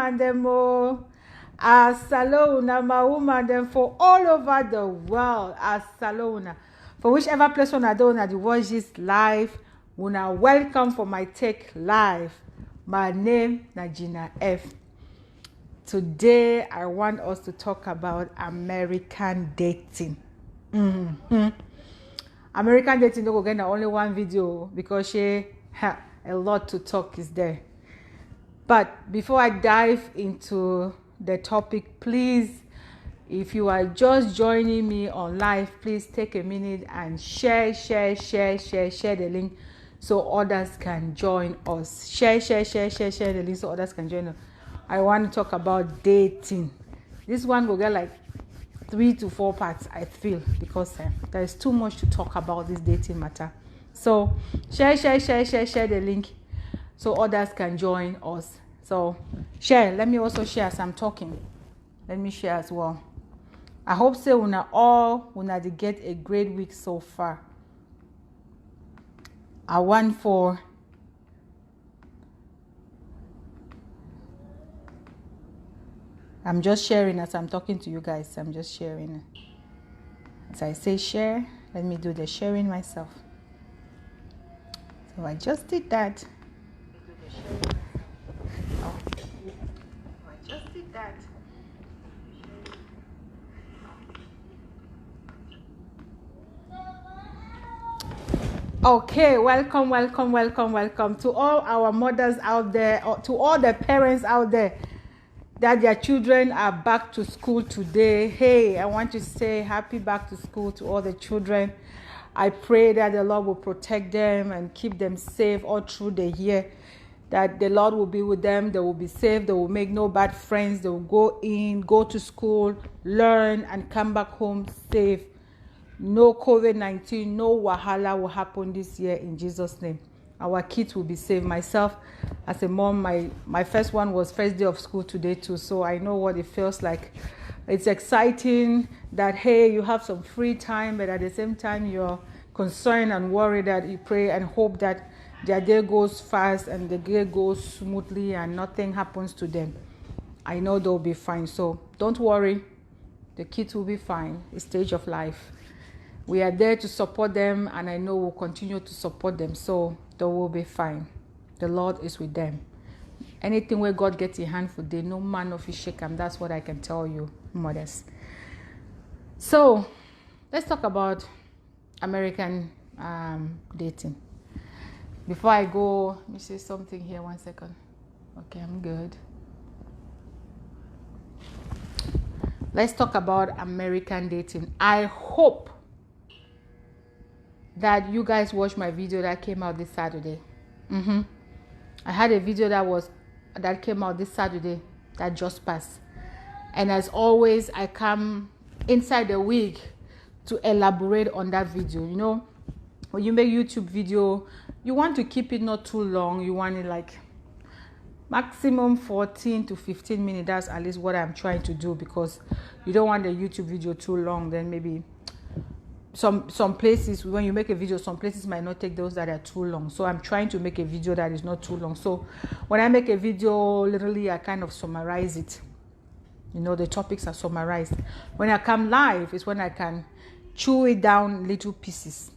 woman them oh. Salona, my woman them for all over the world. Salona. For whichever place when I don't know the watch this live, una welcome for MyTake live. My name is Gina F. Today I want us to talk about American dating. American dating don't go get only one video because a lot to talk is there. But before I dive into the topic, please, if you are just joining me on live, please take a minute and share the link so others can join us. Share the link so others can join us. I want to talk about dating. This one will get like 3 to 4 parts, I feel, because there is too much to talk about this dating matter. So share the link so others can join us. So share. Let me also share as I'm talking. Let me share as well. I hope so una get a great week so far. I'm just sharing as I'm talking to you guys. I'm just sharing. As I say share, let me do the sharing myself. So I just did that. Okay, welcome to all our mothers out there, to all the parents out there that their children are back to school today. Hey, I want to say happy back to school to all the children. I pray that the Lord will protect them and keep them safe all through the year, that the Lord will be with them, they will be safe, they will make no bad friends, they will go to school, learn, and come back home safe. No COVID-19, no wahala will happen this year in Jesus' name. Our kids will be safe. Myself, as a mom, my first one was first day of school today too, so I know what it feels like. It's exciting that, hey, you have some free time, but at the same time, you're concerned and worried that you pray and hope that their day goes fast and the day goes smoothly and nothing happens to them. I know they'll be fine, so don't worry. The kids will be fine. It's stage of life. We are there to support them, and I know we'll continue to support them, so they will be fine. The Lord is with them. Anything where God gets a hand for them, no man of his shake them. That's what I can tell you, mothers. So let's talk about American dating. Before I go, let me say something here. 1 second. Okay, I'm good. Let's talk about American dating. I hope that you guys watched my video that came out this Saturday. I had a video that came out this Saturday that just passed. And as always, I come inside the week to elaborate on that video. You know, when you make YouTube video, you want to keep it not too long. You want it like maximum 14 to 15 minutes. That's at least what I'm trying to do, because you don't want the YouTube video too long. Then maybe some places, when you make a video, some places might not take those that are too long. So I'm trying to make a video that is not too long. So when I make a video, literally I kind of summarize it. You know, the topics are summarized. When I come live is when I can chew it down little pieces.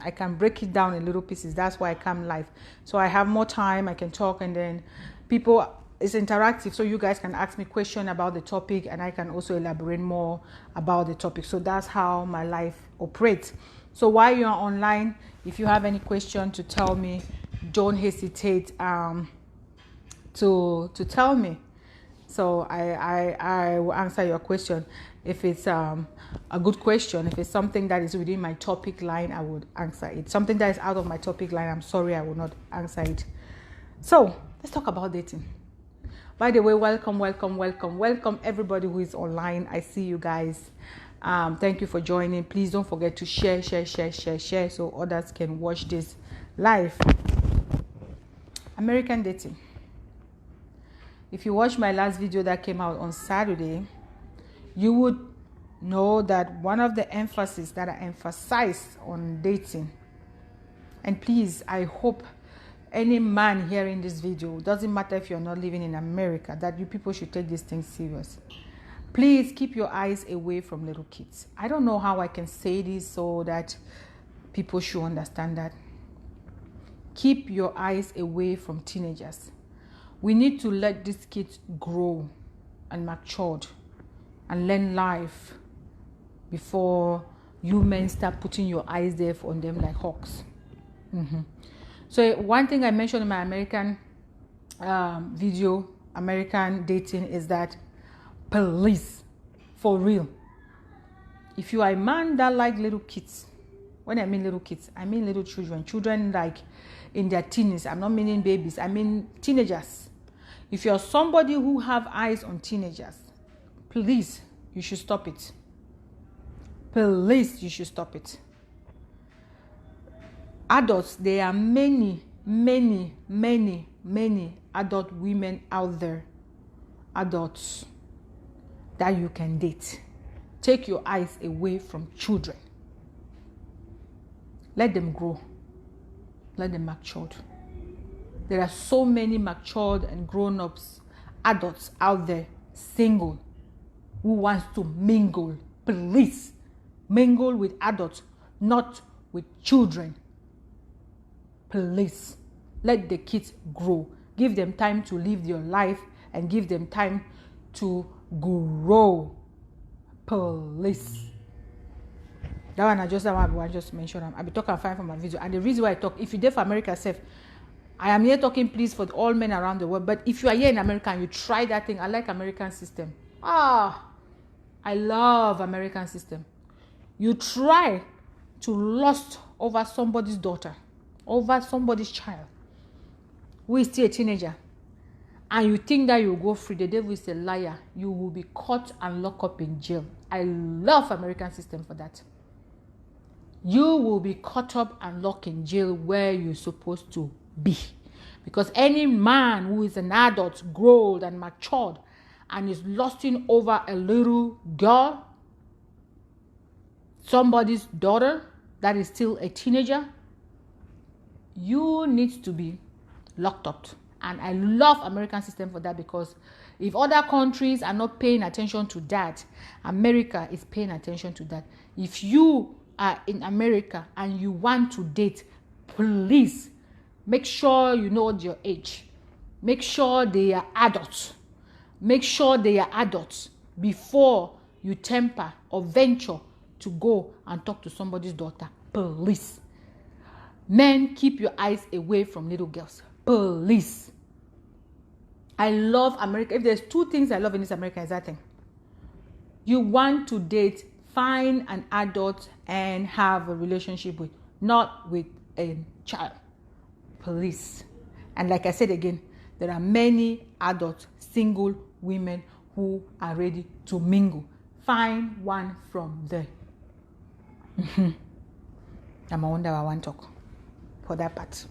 I can break it down in little pieces. That's why I come live. So I have more time, I can talk, and then people, it's interactive, so you guys can ask me questions about the topic, and I can also elaborate more about the topic. So that's how my life operates. So while you're online, if you have any question to tell me, don't hesitate to tell me. So I will answer your question. If it's a good question, if it's something that is within my topic line, I would answer it. Something that is out of my topic line, I'm sorry, I will not answer it. So let's talk about dating. By the way, welcome everybody who is online. I see you guys. Thank you for joining. Please don't forget to share so others can watch this live. American dating. If you watch my last video that came out on Saturday, you would know that one of the emphasis that I emphasized on dating, and please, I hope any man hearing this video, doesn't matter if you're not living in America, that you people should take this thing serious. Please keep your eyes away from little kids. I don't know how I can say this so that people should understand that. Keep your eyes away from teenagers. We need to let these kids grow and mature and learn life before you men start putting your eyes there on them like hawks. So one thing I mentioned in my American video, American dating, is that please, for real, if you are a man that like little kids, when I mean little kids, I mean little children like in their teens. I'm not meaning babies, I mean teenagers. If you're somebody who have eyes on teenagers, please, you should stop it. Please, you should stop it. Adults, there are many adult women out there, adults, that you can date. Take your eyes away from children. Let them grow. Let them mature. There are so many matured and grown-ups, adults out there, single, who wants to mingle. Please, mingle with adults, not with children. Please, let the kids grow. Give them time to live their life and give them time to grow. Please. That one I just mentioned. I'll be talking fine for my video. And the reason why I talk, if you're there for America self, I am here talking please for all men around the world. But if you are here in America and you try that thing, I like American system. I love American system. You try to lust over somebody's daughter, over somebody's child, who is still a teenager, and you think that you will go free. The devil is a liar. You will be caught and locked up in jail. I love American system for that. You will be caught up and locked in jail where you're supposed to be. Because any man who is an adult, grown and matured, and is lusting over a little girl, somebody's daughter that is still a teenager, you need to be locked up. And I love American system for that, because if other countries are not paying attention to that, America is paying attention to that. If you are in America and you want to date, please make sure you know your age. Make sure they are adults. Make sure they are adults before you temper or venture to go and talk to somebody's daughter. Please. Men, keep your eyes away from little girls. Please. I love America. If there's two things I love in this America, is that thing. You want to date, find an adult and have a relationship with, not with a child. Please. And like I said again, there are many adult single women who are ready to mingle. Find one from there. I'm a wonder I want to talk for that part.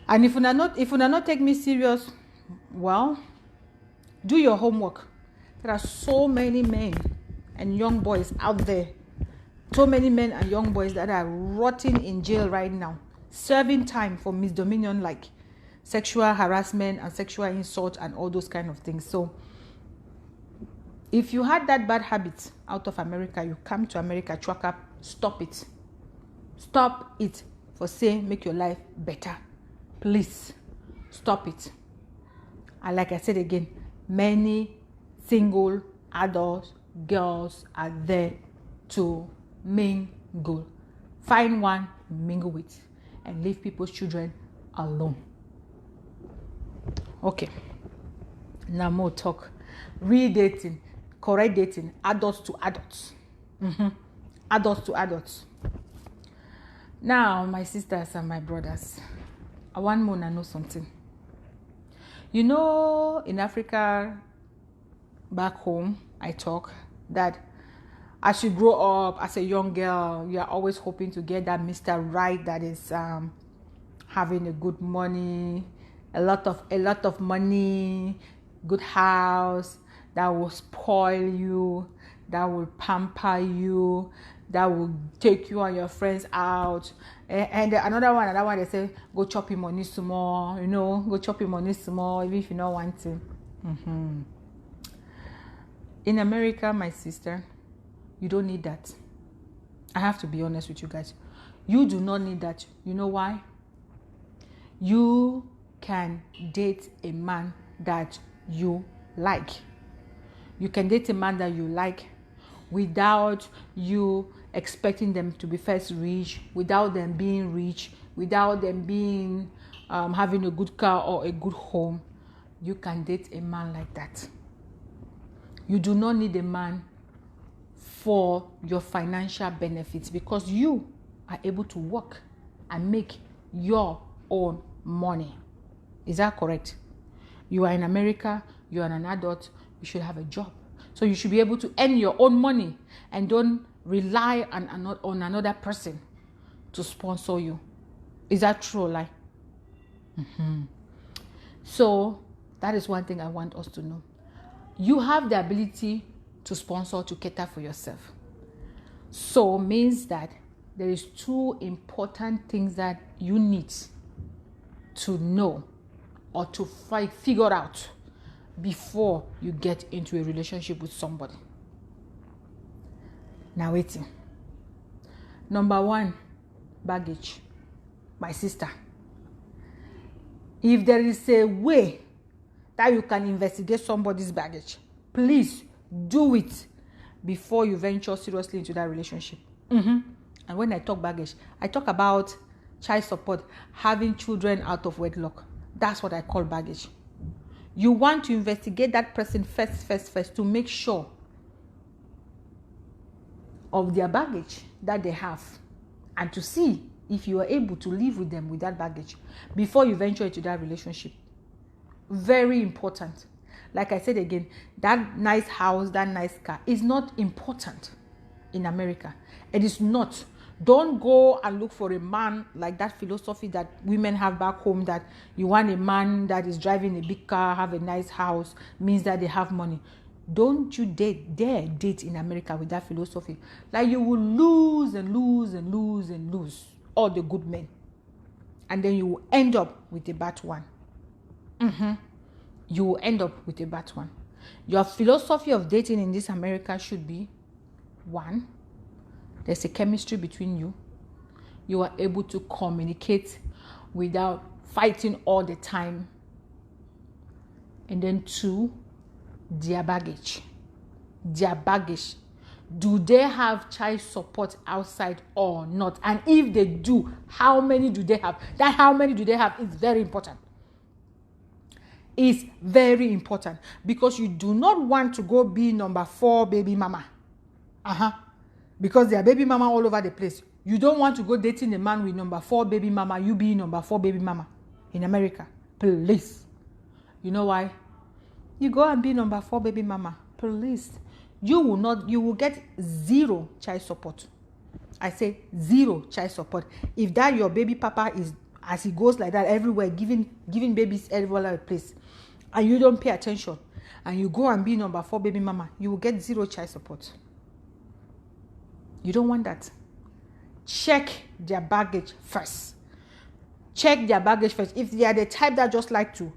And if you not take me serious, well, do your homework. There are so many men and young boys out there. So many men and young boys that are rotting in jail right now, serving time for misdemeanor like sexual harassment and sexual insult and all those kind of things. So if you had that bad habit out of America, you come to America, truck up, stop it. Stop it for saying make your life better. Please stop it. And like I said again, many single adult girls are there to mingle. Find one, mingle with, and leave people's children alone. Okay. Now more talk. Real dating, correct dating, adults to adults. Adults to adults. Now, my sisters and my brothers, I want more to know something. You know, in Africa, back home, I talk that as you grow up as a young girl, you are always hoping to get that Mr. Right that is having a good money, a lot of money, good house, that will spoil you, that will pamper you, that will take you and your friends out. And another one, they say, go chop your money some more, go chop your money some more, even if you don't want to. In America, my sister, you don't need that. I have to be honest with you guys. You do not need that. You know why? You can date a man that you like. You can date a man that you like without you expecting them to be first rich, without them being rich, without them being having a good car or a good home. You can date a man like that. You do not need a man for your financial benefits, because you are able to work and make your own money. Is that correct? You are in America, you are an adult, you should have a job. So you should be able to earn your own money and don't rely on another person to sponsor you. Is that true or lie? So that is one thing I want us to know. You have the ability to sponsor, to cater for yourself. So means that there is two important things that you need to know or to figure out before you get into a relationship with somebody. Now waiting. Number one, baggage. My sister, if there is a way that you can investigate somebody's baggage, please do it before you venture seriously into that relationship. And when I talk baggage, I talk about child support, having children out of wedlock. That's what I call baggage. You want to investigate that person first to make sure of their baggage that they have, and to see if you are able to live with them with that baggage before you venture into that relationship. Very important. Like I said again, that nice house, that nice car is not important in America. It is not. Don't go and look for a man like that philosophy that women have back home, that you want a man that is driving a big car, have a nice house, means that they have money. Don't you dare date in America with that philosophy. Like you will lose all the good men. And then you will end up with a bad one. You will end up with a bad one. Your philosophy of dating in this America should be, one, there's a chemistry between you. You are able to communicate without fighting all the time. And then two, their baggage. Their baggage. Do they have child support outside or not? And if they do, how many do they have? That how many do they have is very important. It's very important, because you do not want to go be number 4 baby mama. Because there are baby mama all over the place. You don't want to go dating a man with number 4 baby mama, you be number 4 baby mama in America. Please. You know why? You go and be number 4 baby mama. Please. You will get 0 child support. I say 0 child support. If that your baby papa is, as he goes like that everywhere, giving babies everywhere like a place, and you don't pay attention, and you go and be number 4 baby mama, you will get 0 child support. You don't want that. Check their baggage first. Check their baggage first. If they are the type that just like to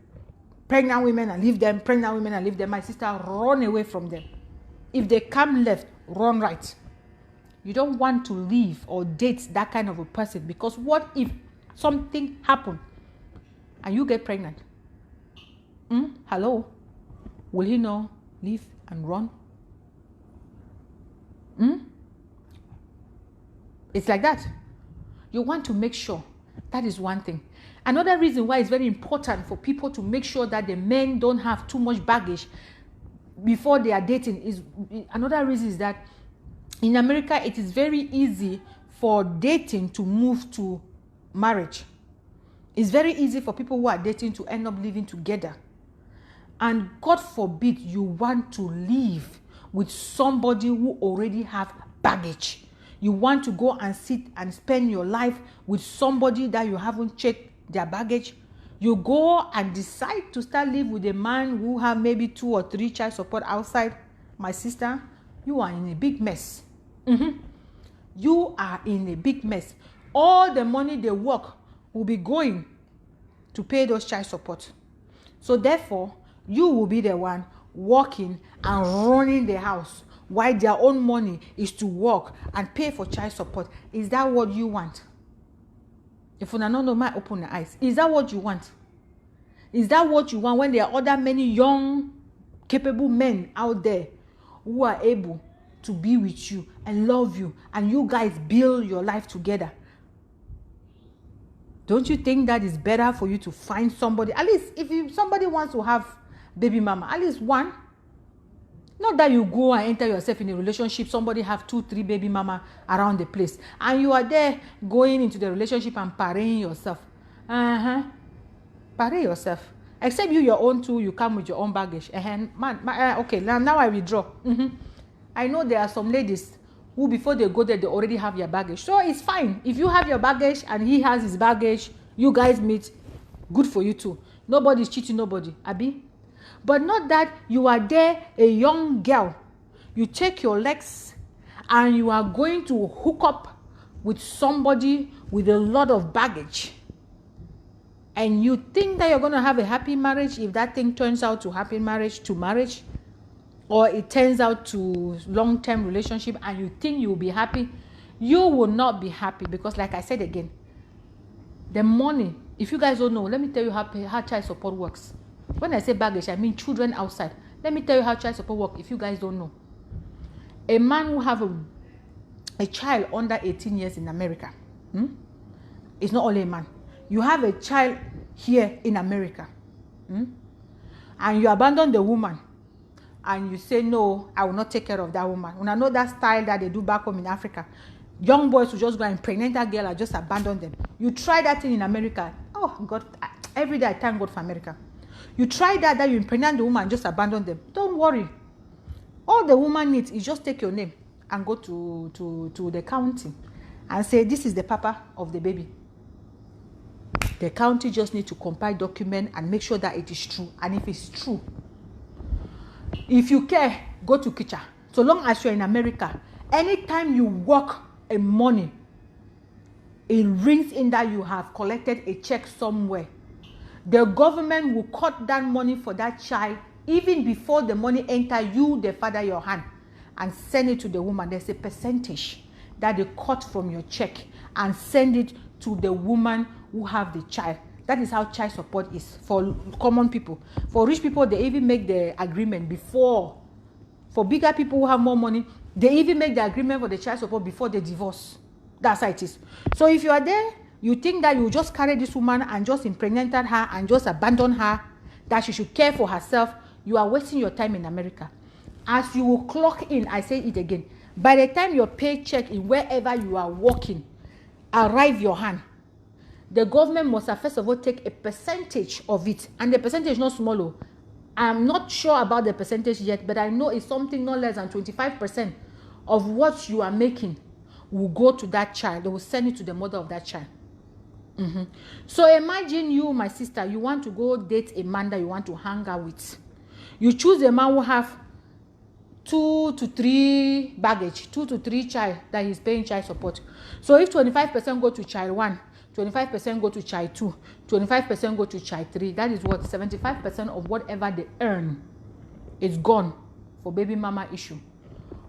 pregnant women and leave them, my sister, run away from them. If they come left, run right. You don't want to leave or date that kind of a person, because what if something happens and you get pregnant? Hello? Will he now leave and run? It's like that. You want to make sure. That is one thing. Another reason why it's very important for people to make sure that the men don't have too much baggage before they are dating is, another reason is that in America it is very easy for dating to move to marriage. It's very easy for people who are dating to end up living together. And God forbid you want to live with somebody who already have baggage. You want to go and sit and spend your life with somebody that you haven't checked their baggage. You go and decide to start live with a man who have maybe 2 or 3 child support outside. My sister, you are in a big mess. you are in a big mess. All the money they work will be going to pay those child support. So therefore, you will be the one working and running the house, while their own money is to work and pay for child support. Is that what you want? If you don't know, might open your eyes. Is that what you want? Is that what you want when there are other many young, capable men out there who are able to be with you and love you, and you guys build your life together? Don't you think that is better for you to find somebody? At least if somebody wants to have baby mama, at least one. Not that you go and enter yourself in a relationship, somebody have 2, 3 baby mama around the place, and you are there going into the relationship and partying yourself. Party yourself. Except you, your own too, you come with your own baggage. Okay, now I withdraw. I know there are some ladies who before they go there, they already have your baggage. So it's fine. If you have your baggage and he has his baggage, you guys meet, good for you too. Nobody's cheating nobody, Abi. But not that you are there, a young girl, you take your legs and you are going to hook up with somebody with a lot of baggage. And you think that you're going to have a happy marriage if that thing turns out to happy marriage to marriage, or it turns out to long-term relationship, and you think you'll be happy. You will not be happy, because like I said again, the money, if you guys don't know, let me tell you how child support works. When I say baggage, I mean children outside. Let me tell you how child support works if you guys don't know. A man who have a child under 18 years in America, it's not only a man. You have a child here in America, and you abandon the woman, and you say, no, I will not take care of that woman. When I know that style that they do back home in Africa, young boys will just go and impregnate that girl and just abandon them. You try that thing in America. Oh, God, every day I thank God for America. You try that you impregnate the woman and just abandon them. Don't worry. All the woman needs is just take your name and go to the county and say, this is the papa of the baby. The county just need to compile document and make sure that it is true. And if it's true, if you care, go to kitchen. So long as you're in America, anytime you work a money, it rings in that you have collected a check somewhere. The government will cut that money for that child even before the money enter you, the father, your hand, and send it to the woman. There's a percentage that they cut from your check and send it to the woman who have the child. That is how child support is for common people. For rich people, they even make the agreement before. For bigger people who have more money, they even make the agreement for the child support before they divorce. That's how it is. So if you are there, you think that you just carry this woman and just impregnate her and just abandon her, that she should care for herself, you are wasting your time in America. As you will clock in, I say it again, by the time your paycheck in wherever you are working arrive your hand, the government must have first of all take a percentage of it, and the percentage is not small. I'm not sure about the percentage yet, but I know it's something not less than 25% of what you are making will go to that child. They will send it to the mother of that child. So imagine you, my sister, you want to go date a man that you want to hang out with. You choose a man who have 2 to 3 baggage, 2 to 3 child that he's paying child support. So if 25% go to child 1, 25% go to child 2, 25% go to child 3, that is what 75% of whatever they earn is gone for baby mama issue.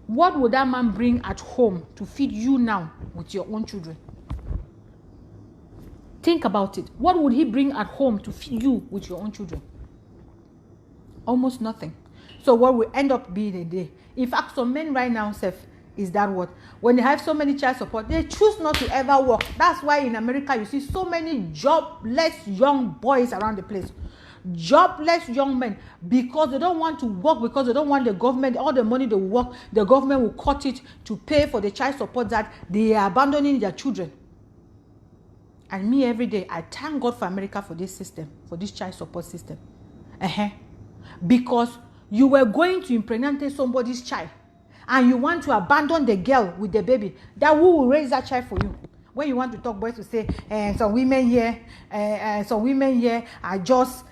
What would that man bring at home to feed you now with your own children? Think about it. What would he bring at home to feed you with your own children? Almost nothing. So what will end up being a day? In fact, some men right now, is that what? When they have so many child support, they choose not to ever work. That's why in America, you see so many jobless young boys around the place. Jobless young men, because they don't want to work, because they don't want the government, all the money they work, the government will cut it to pay for the child support that they are abandoning their children. And me, every day, I thank God for America for this system, for this child support system. Because you were going to impregnate somebody's child, and you want to abandon the girl with the baby. That who will raise that child for you? When you want to talk, boys will say, some women here are just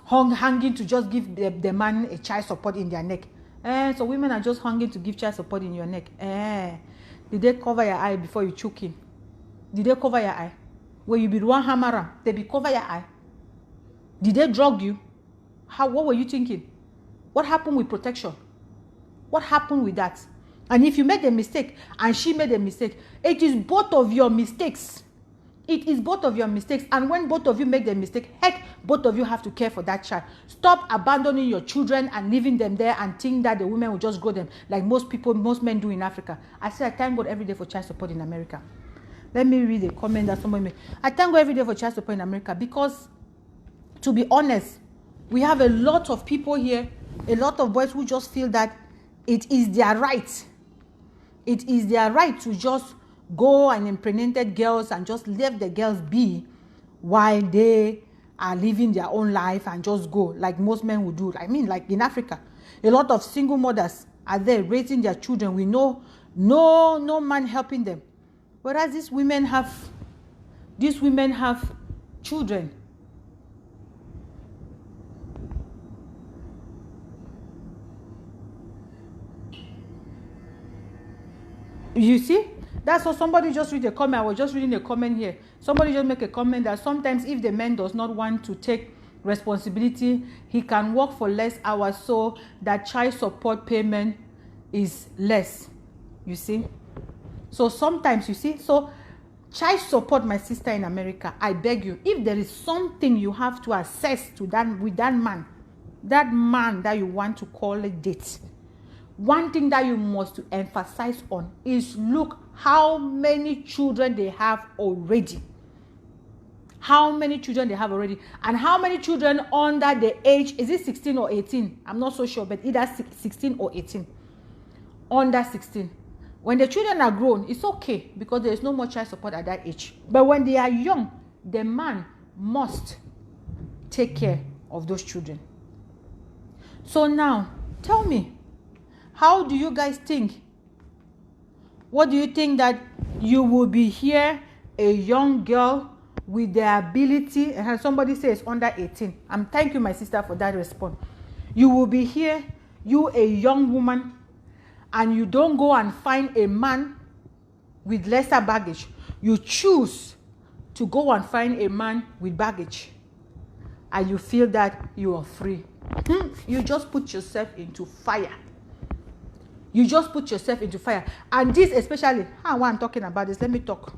hanging to just give the man a child support in their neck. So women are just hungry to give child support in your neck. Did they cover your eye before you choke him? Did they cover your eye? When you be one hammer, they be cover your eye. Did they drug you? What were you thinking? What happened with protection? What happened with that? And if you made a mistake and she made a mistake, it is both of your mistakes. It is both of your mistakes. And when both of you make the mistake, heck, both of you have to care for that child. Stop abandoning your children and leaving them there and think that the women will just grow them like most men do in Africa. I say I thank God every day for child support in America. Let me read a comment that somebody made. I thank God every day for child support in America because, to be honest, we have a lot of people here, a lot of boys who just feel that it is their right. It is their right to just go and impregnate girls and just leave the girls be while they are living their own life and just go like most men would do. I mean, like in Africa, a lot of single mothers are there raising their children with no man helping them. Whereas these women have children. You see? That's what somebody just read a comment. I was just reading a comment here. Somebody just make a comment that sometimes if the man does not want to take responsibility, he can work for less hours so that child support payment is less. You see? So sometimes, you see, so child support, my sister in America, I beg you, if there is something you have to assess to that with that man that you want to call a date, one thing that you must emphasize on is look how many children they have already. How many children they have already. And how many children under the age, is it 16 or 18? I'm not so sure, but either 16 or 18. Under 16. When the children are grown, it's okay because there is no more child support at that age. But when they are young, the man must take care of those children. So now, tell me, how do you guys think? What do you think that you will be here, a young girl with the ability, and somebody says under 18. Thank you, my sister, for that response. You will be here, you a young woman, and you don't go and find a man with lesser baggage. You choose to go and find a man with baggage, and you feel that you are free. You just put yourself into fire. You just put yourself into fire. And this especially, while I'm talking about this, let me talk.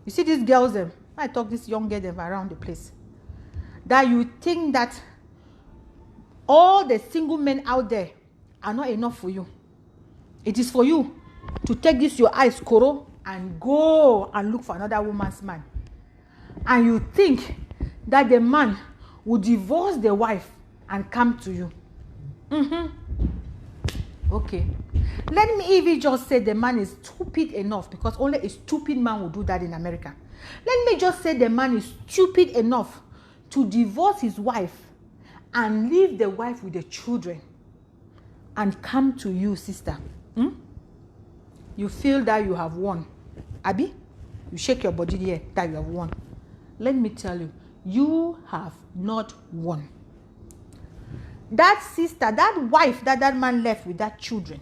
You see these girls, I talk this young girl around the place, that you think that all the single men out there are not enough for you. It is for you to take this your eyes, Koro, and go and look for another woman's man. And you think that the man will divorce the wife and come to you. Okay. Let me even just say the man is stupid enough, because only a stupid man will do that in America. Let me just say the man is stupid enough to divorce his wife and leave the wife with the children and come to you, sister. You feel that you have won. Abi? You shake your body here that you have won. Let me tell you, you have not won. That sister, that wife that man left with that children,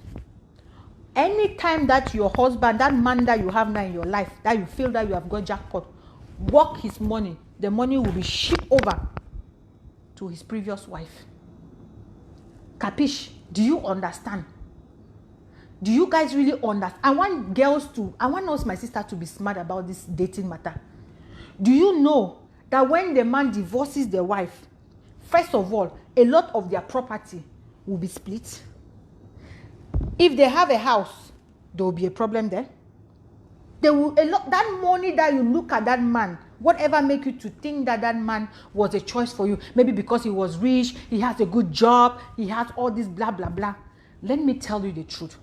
anytime that your husband, that man that you have now in your life, that you feel that you have got jackpot, work his money, the money will be shipped over to his previous wife. Capiche? Do you understand? Do you guys really understand? I want us, my sister, to be smart about this dating matter. Do you know that when the man divorces the wife, first of all, a lot of their property will be split? If they have a house, there will be a problem there. That money that you look at that man, whatever make you to think that man was a choice for you, maybe because he was rich, he has a good job, he has all this blah blah blah. Let me tell you the truth.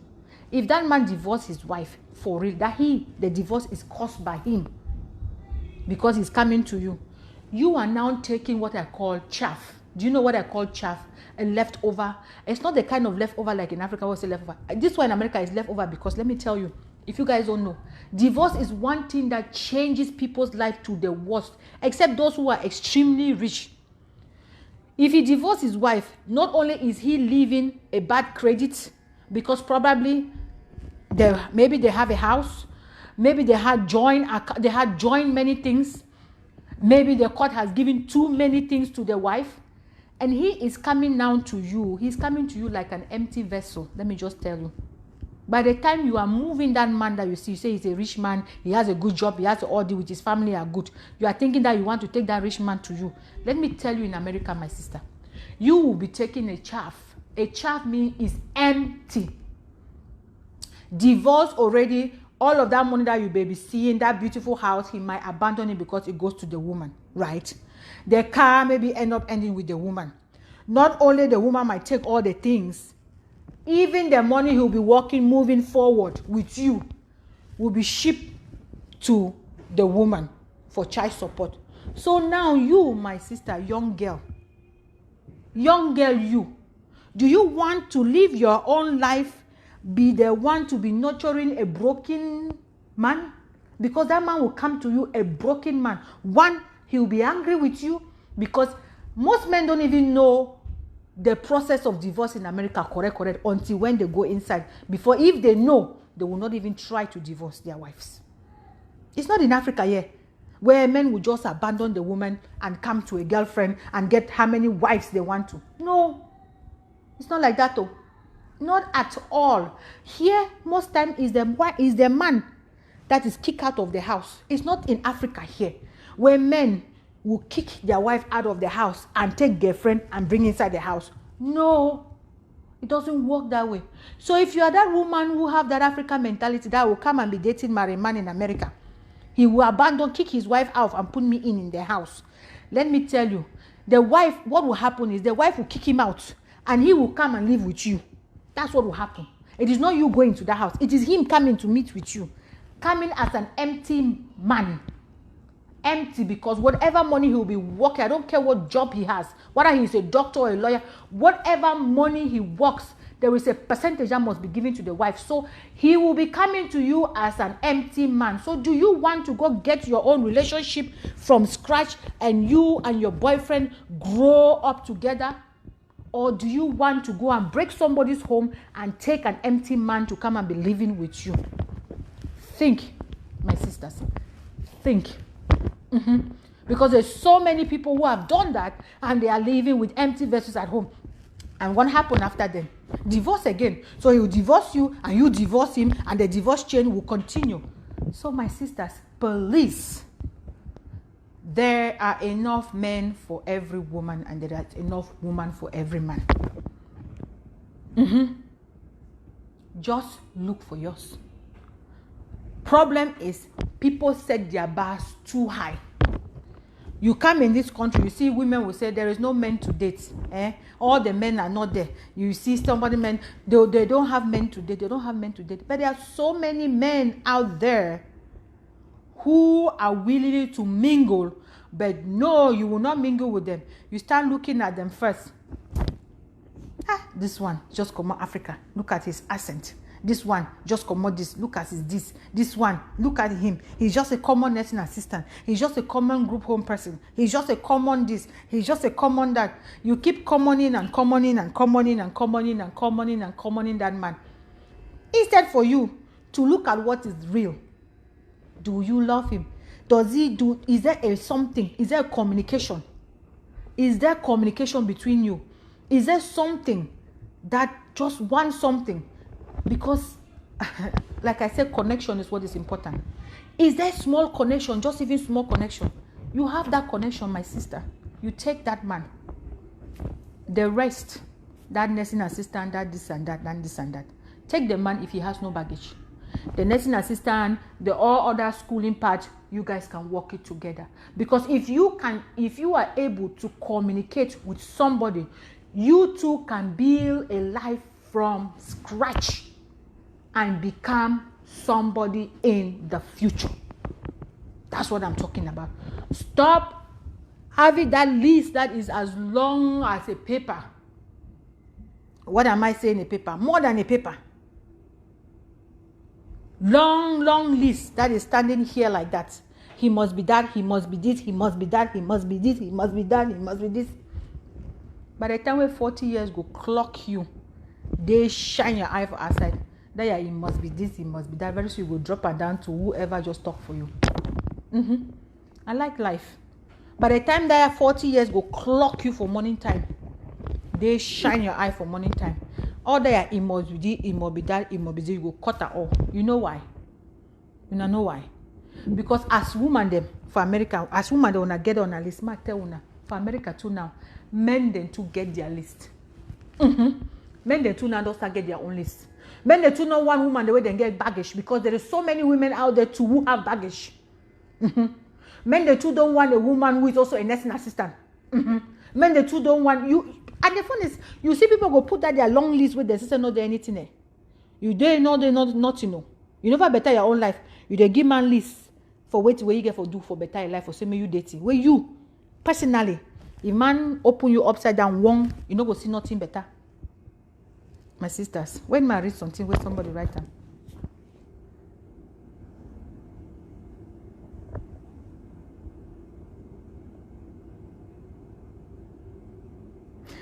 If that man divorced his wife for real, the divorce is caused by him because he's coming to you. You are now taking what I call chaff. Do you know what I call chaff? A leftover. It's not the kind of leftover like in Africa we say leftover. This one in America is leftover because let me tell you, if you guys don't know, divorce is one thing that changes people's life to the worst, except those who are extremely rich. If he divorced his wife, not only is he leaving a bad credit, because probably maybe they have a house, maybe they had joined many things, maybe the court has given too many things to the wife, and he is coming down to you. He's coming to you like an empty vessel. Let me just tell you. By the time you are moving that man that you see, you say he's a rich man, he has a good job, he has all the with his family are good. You are thinking that you want to take that rich man to you. Let me tell you, in America, my sister, you will be taking a chaff. A chaff means is empty. Divorce already, all of that money that you may be seeing, that beautiful house, he might abandon it because it goes to the woman, right? The car maybe end up ending with the woman. Not only the woman might take all the things, even the money he'll be working, moving forward with you, will be shipped to the woman for child support. So now you, my sister, young girl, you, do you want to live your own life, be the one to be nurturing a broken man? Because that man will come to you a broken man. One, he'll be angry with you, because most men don't even know the process of divorce in America, correct, until when they go inside. Before, if they know, they will not even try to divorce their wives. It's not in Africa here, where men will just abandon the woman and come to a girlfriend and get how many wives they want to. No, it's not like that though. Not at all. Here, most time is the man that is kicked out of the house. It's not in Africa here, where men will kick their wife out of the house and take girlfriend and bring inside the house. No, it doesn't work that way. So if you are that woman who have that African mentality that will come and be dating married man in America, he will kick his wife out and put me in the house. Let me tell you, the wife, what will happen is the wife will kick him out and he will come and live with you. That's what will happen. It is not you going to the house. It is him coming to meet with you. Coming as an empty man. Empty, because whatever money he will be working, I don't care what job he has, whether he is a doctor or a lawyer, whatever money he works, there is a percentage that must be given to the wife. So he will be coming to you as an empty man. So do you want to go get your own relationship from scratch and you and your boyfriend grow up together? Or do you want to go and break somebody's home and take an empty man to come and be living with you? Think, my sisters. Think. Because there's so many people who have done that and they are living with empty vessels at home. And what happened after them? Divorce again. So he will divorce you and you divorce him and the divorce chain will continue. So my sisters, please, there are enough men for every woman and there are enough women for every man. Just look for yours. Problem is, people set their bars too high. You come in this country, you see women will say there is no men to date. All the men are not there. You see somebody men, they don't have men to date. They don't have men to date. But there are so many men out there who are willing to mingle. But no, you will not mingle with them. You start looking at them first. This one just come out Africa. Look at his accent. This one just come out this. Look at his this. This one, look at him. He's just a common nursing assistant. He's just a common group home person. He's just a common this. He's just a common that. You keep commoning and commoning and commoning and commoning and commoning and commoning that man. Instead for you to look at what is real. Do you love him? Does he do? Is there a something? Is there a communication? Is there communication between you? Is there something that just wants something? Because, like I said, connection is what is important. Is there small connection, just even small connection? You have that connection, my sister. You take that man. The rest, that nursing assistant, that this and that, and this and that. Take the man if he has no baggage. The nursing assistant, the all other schooling part, you guys can work it together. Because if you are able to communicate with somebody, you two can build a life from scratch and become somebody in the future. That's what I'm talking about. Stop having that list that is as long as a paper. What am I saying, a paper? More than a paper. Long list that is standing here like that. He must be that, he must be this, he must be that, he must be this, he must be that, he must be this. By the time we 40 years go clock you, they shine your eye for outside. That yeah, it must be this, it must be that. Very soon you will drop it down to whoever just talk for you. I like life. By the time that 40 years go clock you for morning time, they shine your eye for morning time. All that it must be this, it must be that, it must be this, you go cut it all. You know why? You know why? Because as woman them for America, as woman they wanna get on a list. Ma tell una for America too now, men then to get their list. Men they too now don't start get their own list. Men they too know one woman the way they get baggage because there is so many women out there too who have baggage. Men they too don't want a woman who is also a nursing assistant. Men they too don't want you. And the fun is, you see people go put that their long list with their sister not there anything there. You they know they not you know. You never better your own life. You they give man list for where you get for do for better your life or say me you dating. Where you personally, if man open you upside down one, you know go see nothing better. My sisters, when I read something where somebody write them.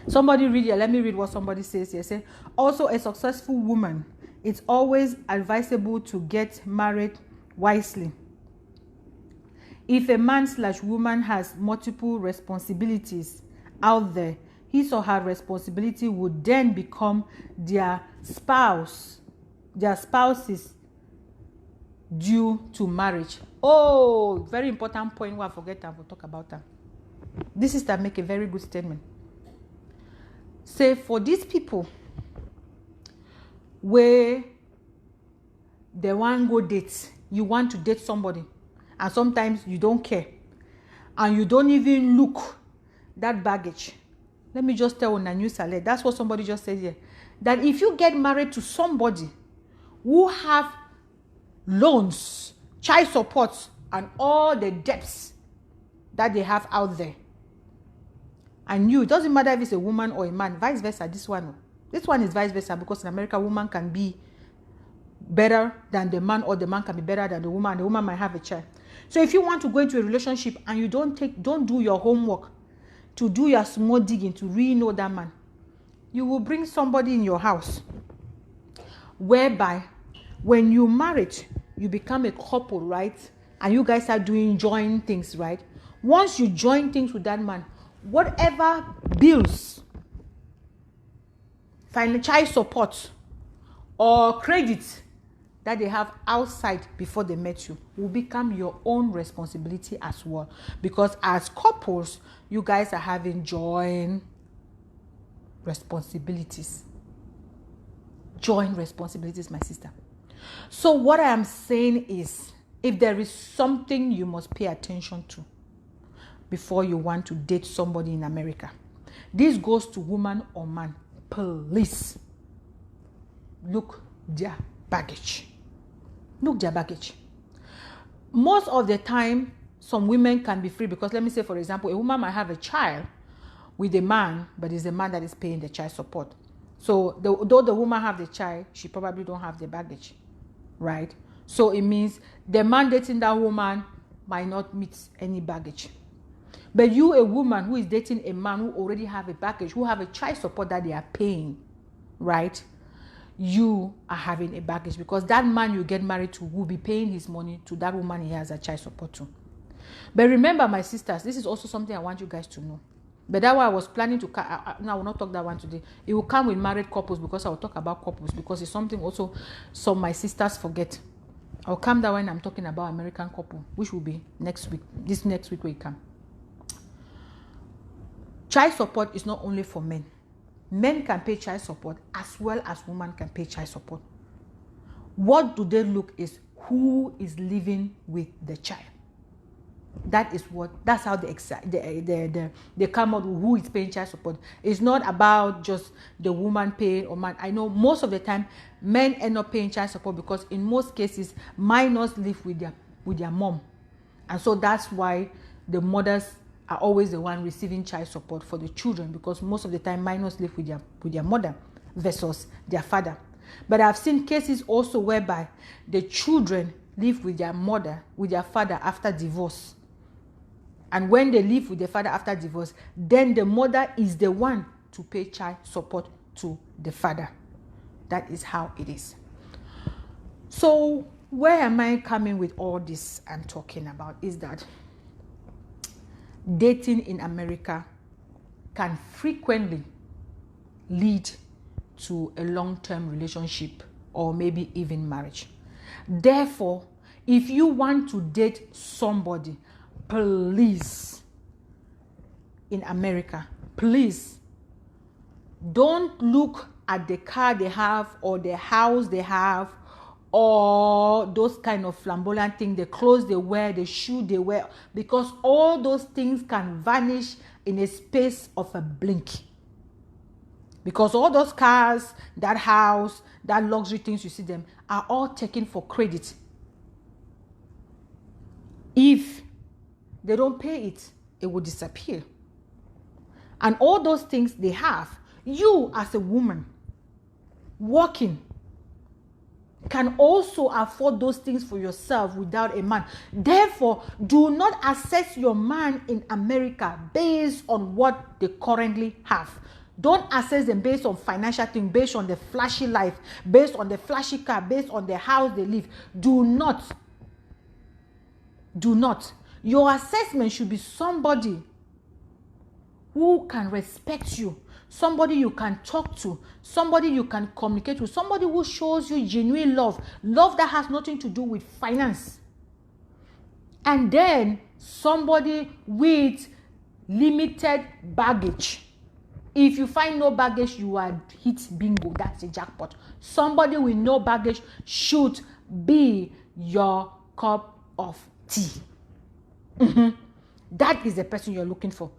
Somebody read here. Let me read what somebody says here. Say, also a successful woman, it's always advisable to get married wisely. If a man/woman has multiple responsibilities out there, his or her responsibility would then become their spouse's due to marriage. Oh, very important point. I forget to talk about that. This is to make a very good statement. Say for these people where they want to go date, you want to date somebody, and sometimes you don't care, and you don't even look that baggage. Let me just tell on a news alert. That's what somebody just said here. That if you get married to somebody who have loans, child support, and all the debts that they have out there, and you, it doesn't matter if it's a woman or a man, vice versa, this one is vice versa, because in America, woman can be better than the man, or the man can be better than the woman might have a child. So if you want to go into a relationship and you don't do your homework to do your small digging to really know that man, you will bring somebody in your house whereby when you married, you become a couple, right? And you guys are doing joint things, right? Once you join things with that man, whatever bills, financial support, or credit that they have outside before they met you will become your own responsibility as well. Because as couples, you guys are having joint responsibilities. Joint responsibilities, my sister. So what I am saying is, if there is something you must pay attention to before you want to date somebody in America, this goes to woman or man. Please look their baggage. Look their baggage. Most of the time, some women can be free because, let me say, for example, a woman might have a child with a man, but it's the man that is paying the child support. So though the woman have the child, she probably don't have the baggage, right? So it means the man dating that woman might not meet any baggage. But you, a woman who is dating a man who already have a baggage, who have a child support that they are paying, right? You are having a baggage because that man you get married to will be paying his money to that woman he has a child support to. But remember, my sisters, this is also something I want you guys to know. But that's why I was planning to, no, I will not talk that one today. It will come with married couples because I will talk about couples because it's something also some my sisters forget. I'll come that when I'm talking about American couple, which will be next week. This next week will come. Child support is not only for men. Men can pay child support as well as women can pay child support. What do they look is who is living with the child. That's how they come out with who is paying child support. It's not about just the woman paying or man. I know most of the time men end up paying child support because in most cases minors live with their mom, and so that's why the mothers are always the one receiving child support for the children, because most of the time minors live with their mother versus their father. But I've seen cases also whereby the children live with their mother, with their father after divorce. And when they live with their father after divorce, then the mother is the one to pay child support to the father. That is how it is. So where am I coming with all this I'm talking about is that dating in America can frequently lead to a long-term relationship or maybe even marriage. Therefore, if you want to date somebody, please, in America, please don't look at the car they have or the house they have or those kind of flamboyant things, the clothes they wear, the shoe they wear, because all those things can vanish in a space of a blink. Because all those cars, that house, that luxury things you see them are all taken for credit. If they don't pay it, it will disappear. And all those things they have, you as a woman working can also afford those things for yourself without a man. Therefore, do not assess your man in America based on what they currently have. Don't assess them based on financial things, based on the flashy life, based on the flashy car, based on the house they live. Do not. Your assessment should be somebody who can respect you, somebody you can talk to, somebody you can communicate with, somebody who shows you genuine love that has nothing to do with finance. And then somebody with limited baggage. If you find no baggage, you are hit bingo. That's a jackpot. Somebody with no baggage should be your cup of tea. That is the person you're looking for.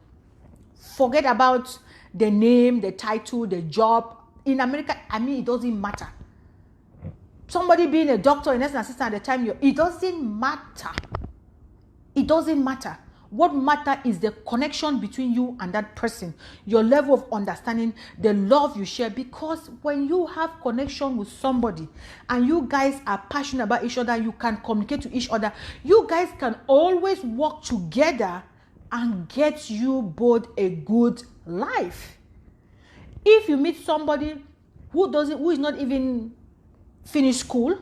Forget about the name, the title, the job. In America, it doesn't matter. Somebody being a doctor, a nursing assistant at the time, it doesn't matter. It doesn't matter. What matters is the connection between you and that person, your level of understanding, the love you share. Because when you have connection with somebody and you guys are passionate about each other, you can communicate to each other, you guys can always work together and get you both a good life. If you meet somebody who is not even finished school,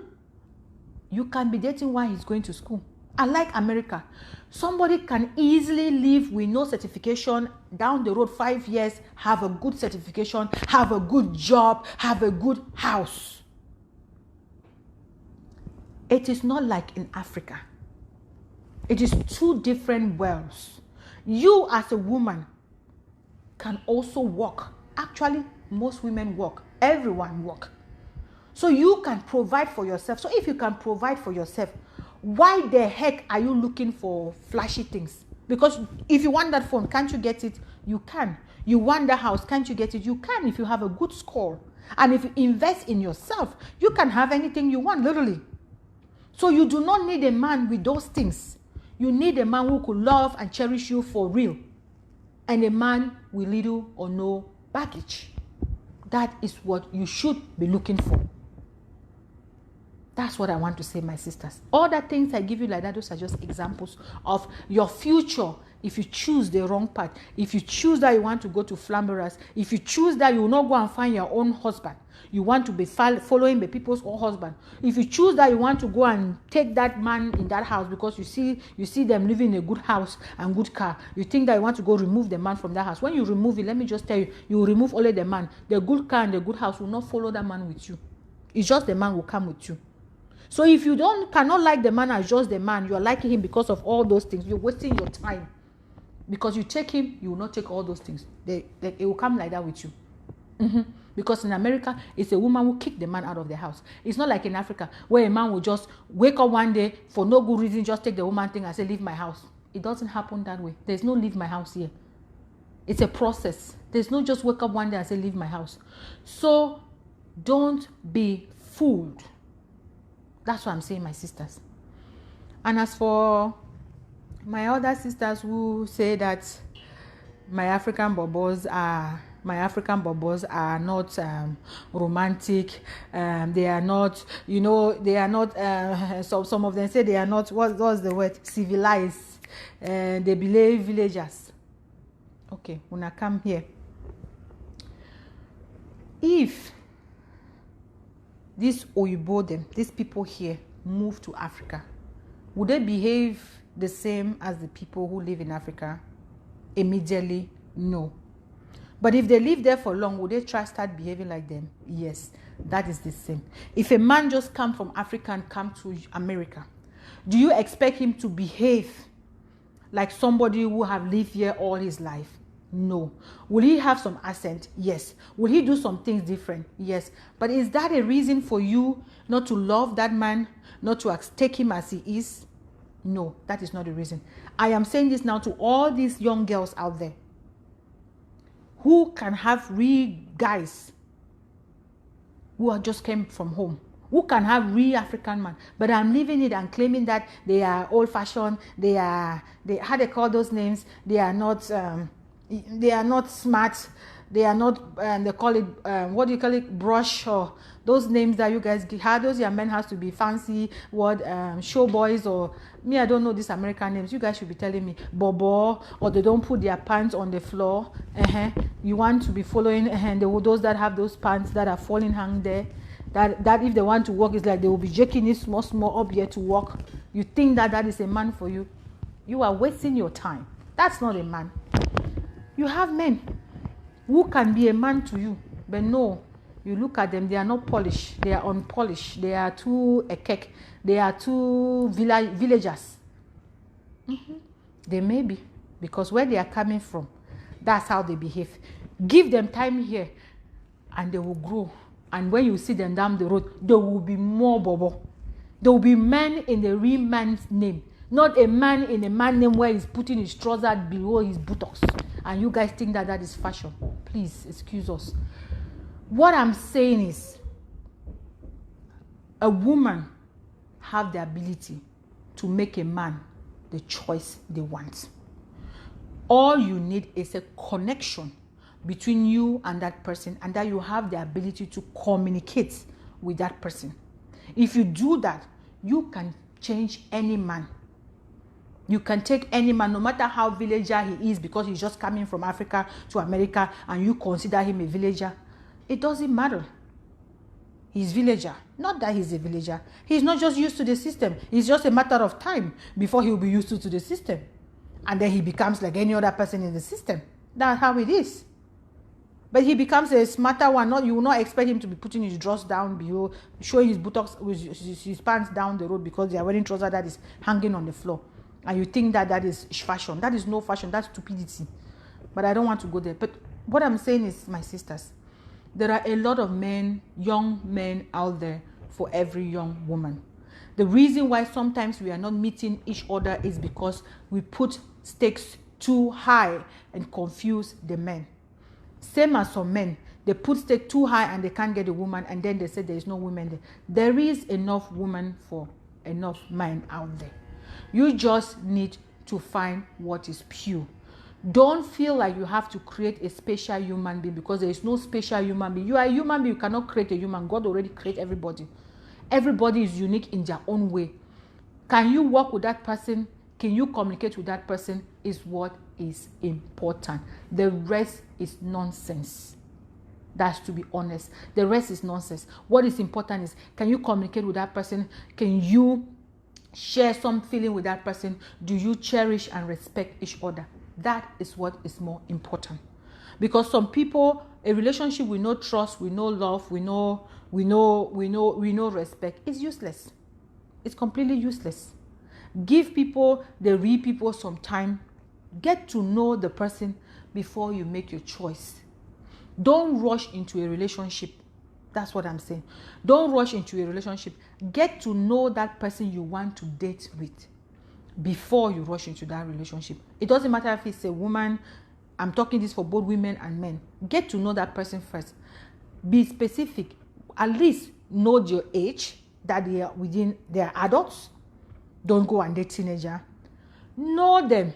you can be dating while he's going to school. Unlike America, somebody can easily live with no certification, down the road 5 years, have a good certification, have a good job, have a good house. It is not like in Africa. It is two different worlds. You as a woman can also work. Actually, most women work. Everyone work. So you can provide for yourself. So if you can provide for yourself, why the heck are you looking for flashy things? Because if you want that phone, can't you get it? You can. You want the house, can't you get it? You can if you have a good score. And if you invest in yourself, you can have anything you want, literally. So you do not need a man with those things. You need a man who could love and cherish you for real. And a man with little or no baggage. That is what you should be looking for. That's what I want to say, my sisters. All the things I give you like that, those are just examples of your future. If you choose the wrong path, if you choose that you want to go to Flamboyant, if you choose that you will not go and find your own husband, you want to be following the people's own husband. If you choose that you want to go and take that man in that house because you see them living in a good house and good car, you think that you want to go remove the man from that house. When you remove it, let me just tell you, you will remove only the man. The good car and the good house will not follow that man with you. It's just the man will come with you. So if you cannot like the man as just the man, you are liking him because of all those things, you're wasting your time. Because you take him, you will not take all those things. It will come like that with you. Because in America, it's a woman who kick the man out of the house. It's not like in Africa, where a man will just wake up one day for no good reason, just take the woman thing and say, leave my house. It doesn't happen that way. There's no leave my house here. It's a process. There's no just wake up one day and say, leave my house. So don't be fooled. That's what I'm saying, my sisters. And as for my other sisters who say that my African bobos are not romantic, they are not, they are not, so some of them say they are not, what's the word, civilized, they believe villagers. Okay, when I come here, If these Oyibo, these people here, move to Africa, would they behave the same as the people who live in Africa? Immediately, no. But if they live there for long, would they start behaving like them? Yes, that is the same. If a man just come from Africa and come to America, do you expect him to behave like somebody who have lived here all his life? No. Will he have some accent? Yes. Will he do some things different? Yes. But is that a reason for you not to love that man, not to take him as he is? No, that is not the reason. I am saying this now to all these young girls out there who can have real guys who just came from home, who can have real African man, but I'm leaving it and claiming that they are old-fashioned, they how they call those names, they are not smart, they are not, they call it, what do you call it, brush, or those names that you guys have, those your men has to be fancy, show boys, or me, I don't know these American names. You guys should be telling me, bobo, or they don't put their pants on the floor. You want to be following, those that have those pants that are falling hang there, that if they want to walk, it's like they will be jerking it small up here to walk. You think that is a man for you? You are wasting your time. That's not a man. You have men who can be a man to you, but no, you look at them, they are not polished, they are unpolished, they are too ekek, they are too villagers. They may be, because where they are coming from, that's how they behave. Give them time here and they will grow. And when you see them down the road, there will be more bobo. There will be man in the real man's name, not a man in a man name where he's putting his trousers below his buttocks. And you guys think that is fashion. Please excuse us. What I'm saying is, a woman have the ability to make a man the choice they want. All you need is a connection between you and that person, and that you have the ability to communicate with that person. If you do that, you can change any man. You can take any man, no matter how villager he is, because he's just coming from Africa to America, and you consider him a villager. It doesn't matter. He's villager. Not that he's a villager. He's not just used to the system. It's just a matter of time before he'll be used to the system. And then he becomes like any other person in the system. That's how it is. But he becomes a smarter one. You will not expect him to be putting his drawers down below, showing his buttocks with his pants down the road because they are wearing trousers that is hanging on the floor. And you think that is fashion. That is no fashion. That's stupidity. But I don't want to go there. But what I'm saying is, my sisters, there are a lot of men, young men out there for every young woman. The reason why sometimes we are not meeting each other is because we put stakes too high and confuse the men. Same as some men, they put stakes too high and they can't get a woman, and then they say there is no woman there. There is enough women for enough men out there. You just need to find what is pure. Don't feel like you have to create a special human being, because there is no special human being. You are a human being. You cannot create a human. God already created everybody. Everybody is unique in their own way. Can you work with that person? Can you communicate with that person? Is what is important. The rest is nonsense. That's to be honest. The rest is nonsense. What is important is, can you communicate with that person? Can you share some feeling with that person? Do you cherish and respect each other? That is what is more important. Because some people, a relationship with no trust, with no love, with no respect is useless. It's completely useless. Give people, the real people, some time. Get to know the person before you make your choice. Don't rush into a relationship. That's what I'm saying. Don't rush into a relationship. Get to know that person you want to date with before you rush into that relationship. It doesn't matter if it's a woman. I'm talking this for both women and men. Get to know that person first. Be specific. At least know your age, that they are within, they are adults. Don't go and date teenager. Know them.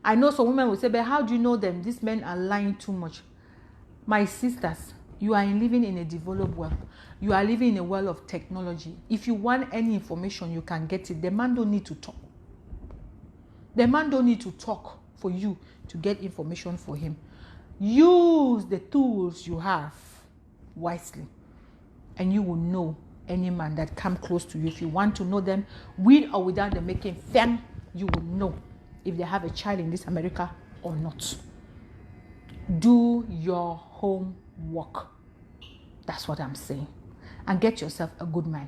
I know some women will say, but how do you know them? These men are lying too much. My sisters, you are living in a developed world. You are living in a world of technology. If you want any information, you can get it. The man don't need to talk. The man don't need to talk for you to get information for him. Use the tools you have wisely, and you will know any man that come close to you. If you want to know them, with or without the making fam, you will know if they have a child in this America or not. Do your homework. That's what I'm saying. And get yourself a good man.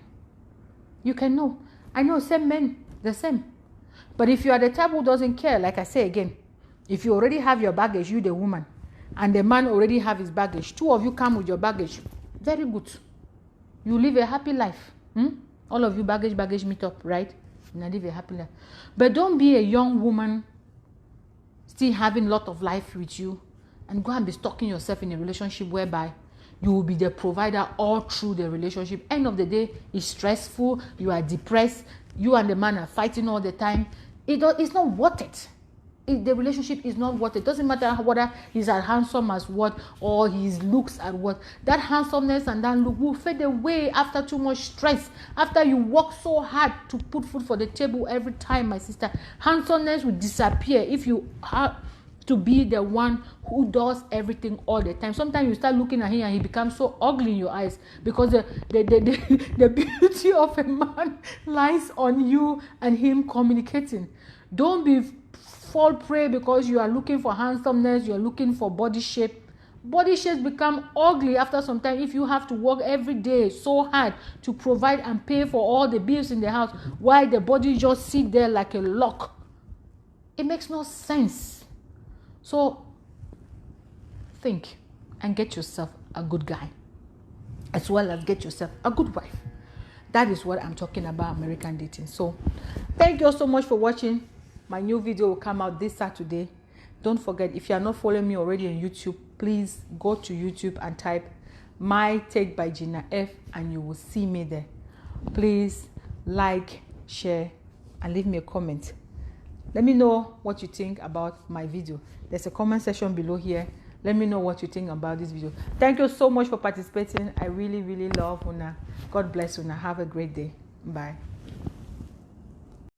You can know. I know same men, the same. But if you are the type who doesn't care, like I say again, if you already have your baggage, you the woman, and the man already have his baggage, two of you come with your baggage, very good. You live a happy life. All of you baggage meet up, right? And live a happy life. But don't be a young woman still having a lot of life with you and go and be stalking yourself in a relationship whereby you will be the provider all through the relationship. End of the day, it's stressful. You are depressed. You and the man are fighting all the time. It's not worth it. The relationship is not worth it. Doesn't matter whether he's as handsome as what or his looks at what. That handsomeness and that look will fade away after too much stress. After you work so hard to put food for the table every time, my sister, handsomeness will disappear if you have to be the one who does everything all the time. Sometimes you start looking at him and he becomes so ugly in your eyes because the beauty of a man lies on you and him communicating. Don't fall prey because you are looking for handsomeness, you are looking for body shape. Body shapes become ugly after some time if you have to work every day so hard to provide and pay for all the bills in the house while the body just sit there like a lock. It makes no sense. So think and get yourself a good guy as well as get yourself a good wife. That is what I'm talking about, American dating. So thank you so much for watching. My new video will come out this Saturday. Don't forget, if you are not following me already on YouTube, please go to YouTube and type MyTake by Gina F and you will see me there. Please like, share, and leave me a comment. Let me know what you think about my video. There's a comment section below here. Let me know what you think about this video. Thank you so much for participating. I really, really love Una. God bless Una. Have a great day. Bye.